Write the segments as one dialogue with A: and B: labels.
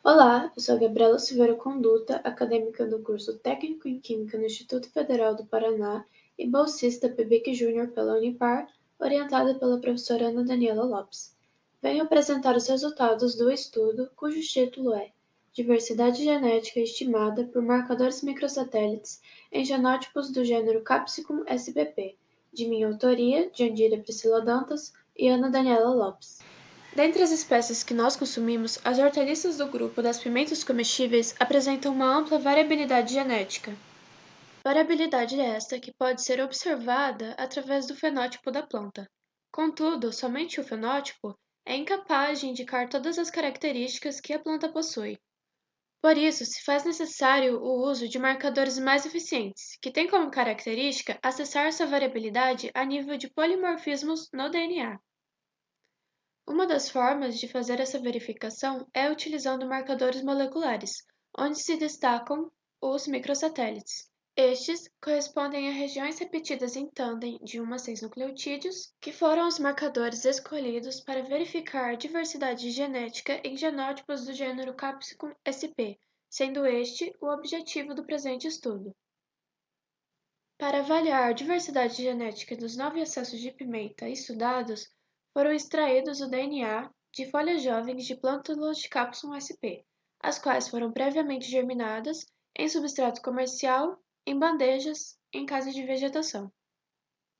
A: Olá, eu sou a Gabriela Silveira Conduta, acadêmica do curso Técnico em Química no Instituto Federal do Paraná e bolsista PIBIC Júnior pela Unipar, orientada pela professora Ana Daniela Lopes. Venho apresentar os resultados do estudo, cujo título é Diversidade Genética Estimada por Marcadores Microsatélites em Genótipos do gênero Capsicum spp, de minha autoria, Jandira Priscila Dantas e Ana Daniela Lopes. Dentre as espécies que nós consumimos, as hortaliças do grupo das pimentas comestíveis apresentam uma ampla variabilidade genética. Variabilidade esta que pode ser observada através do fenótipo da planta. Contudo, somente o fenótipo é incapaz de indicar todas as características que a planta possui. Por isso, se faz necessário o uso de marcadores mais eficientes, que têm como característica acessar essa variabilidade a nível de polimorfismos no DNA. Uma das formas de fazer essa verificação é utilizando marcadores moleculares, onde se destacam os microsatélites. Estes correspondem a regiões repetidas em tândem de 1 a 6 nucleotídeos, que foram os marcadores escolhidos para verificar a diversidade genética em genótipos do gênero Capsicum sp, sendo este o objetivo do presente estudo. Para avaliar a diversidade genética dos 9 acessos de pimenta estudados, foram extraídos o DNA de folhas jovens de plântulas de Capsicum sp, as quais foram previamente germinadas em substrato comercial, em bandejas, em casa de vegetação.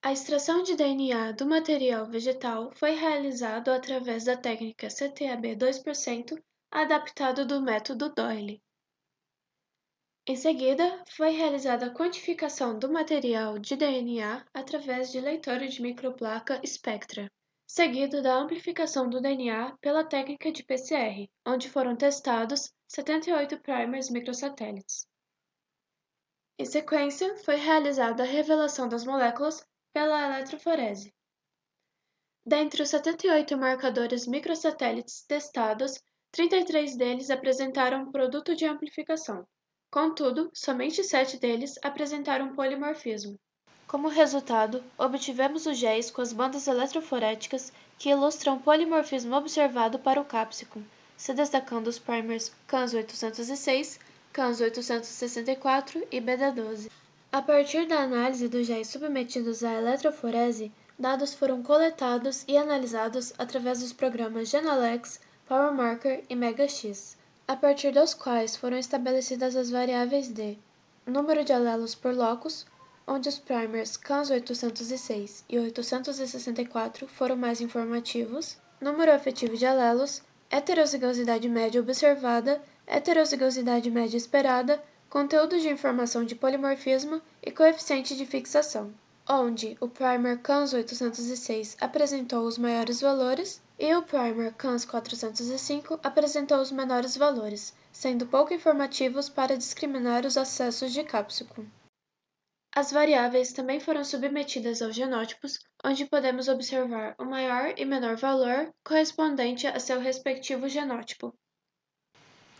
A: A extração de DNA do material vegetal foi realizada através da técnica CTAB 2%, adaptado do método Doyle. Em seguida, foi realizada a quantificação do material de DNA através de leitor de microplaca Spectra, seguido da amplificação do DNA pela técnica de PCR, onde foram testados 78 primers microsatélites. Em sequência, foi realizada a revelação das moléculas pela eletroforese. Dentre os 78 marcadores microsatélites testados, 33 deles apresentaram produto de amplificação. Contudo, somente 7 deles apresentaram polimorfismo. Como resultado, obtivemos os géis com as bandas eletroforéticas que ilustram o polimorfismo observado para o capsicum, se destacando os primers CANS 806, CANS 864 e BD12. A partir da análise dos géis submetidos à eletroforese, dados foram coletados e analisados através dos programas Genalex, PowerMarker e MegaX, a partir dos quais foram estabelecidas as variáveis de número de alelos por locus, onde os primers CANS 806 e 864 foram mais informativos, número efetivo de alelos, heterozigosidade média observada, heterozigosidade média esperada, conteúdo de informação de polimorfismo e coeficiente de fixação, onde o primer CANS 806 apresentou os maiores valores e o primer CANS 405 apresentou os menores valores, sendo pouco informativos para discriminar os acessos de Capsicum. As variáveis também foram submetidas aos genótipos, onde podemos observar o maior e menor valor correspondente a seu respectivo genótipo.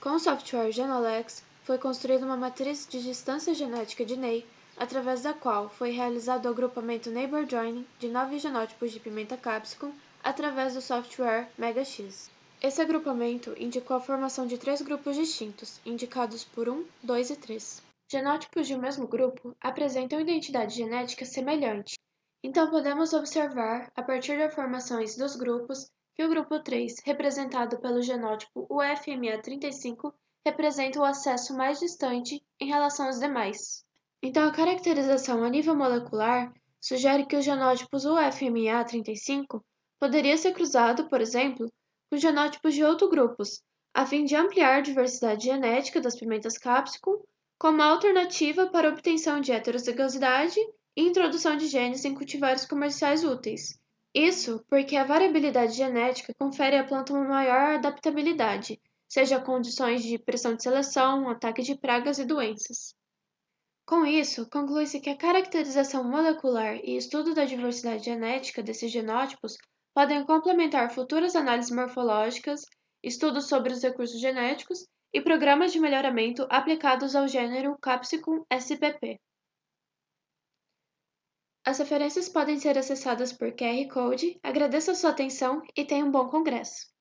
A: Com o software Genalex, foi construída uma matriz de distância genética de Ney, através da qual foi realizado o agrupamento Neighbor Joining de 9 genótipos de pimenta capsicum através do software MegaX. Esse agrupamento indicou a formação de 3 grupos distintos, indicados por 1, 2 e 3. Genótipos de um mesmo grupo apresentam identidade genética semelhante, então podemos observar, a partir das formações dos grupos, que o grupo 3, representado pelo genótipo UFMA35, representa o acesso mais distante em relação aos demais. Então, a caracterização a nível molecular sugere que os genótipos UFMA35 poderia ser cruzado, por exemplo, com genótipos de outros grupos, a fim de ampliar a diversidade genética das pimentas capsicum como alternativa para a obtenção de heterozigosidade e introdução de genes em cultivares comerciais úteis. Isso porque a variabilidade genética confere à planta uma maior adaptabilidade, seja a condições de pressão de seleção, ataque de pragas e doenças. Com isso, conclui-se que a caracterização molecular e estudo da diversidade genética desses genótipos podem complementar futuras análises morfológicas, estudos sobre os recursos genéticos e programas de melhoramento aplicados ao gênero Capsicum spp. As referências podem ser acessadas por QR Code. Agradeço a sua atenção e tenha um bom congresso!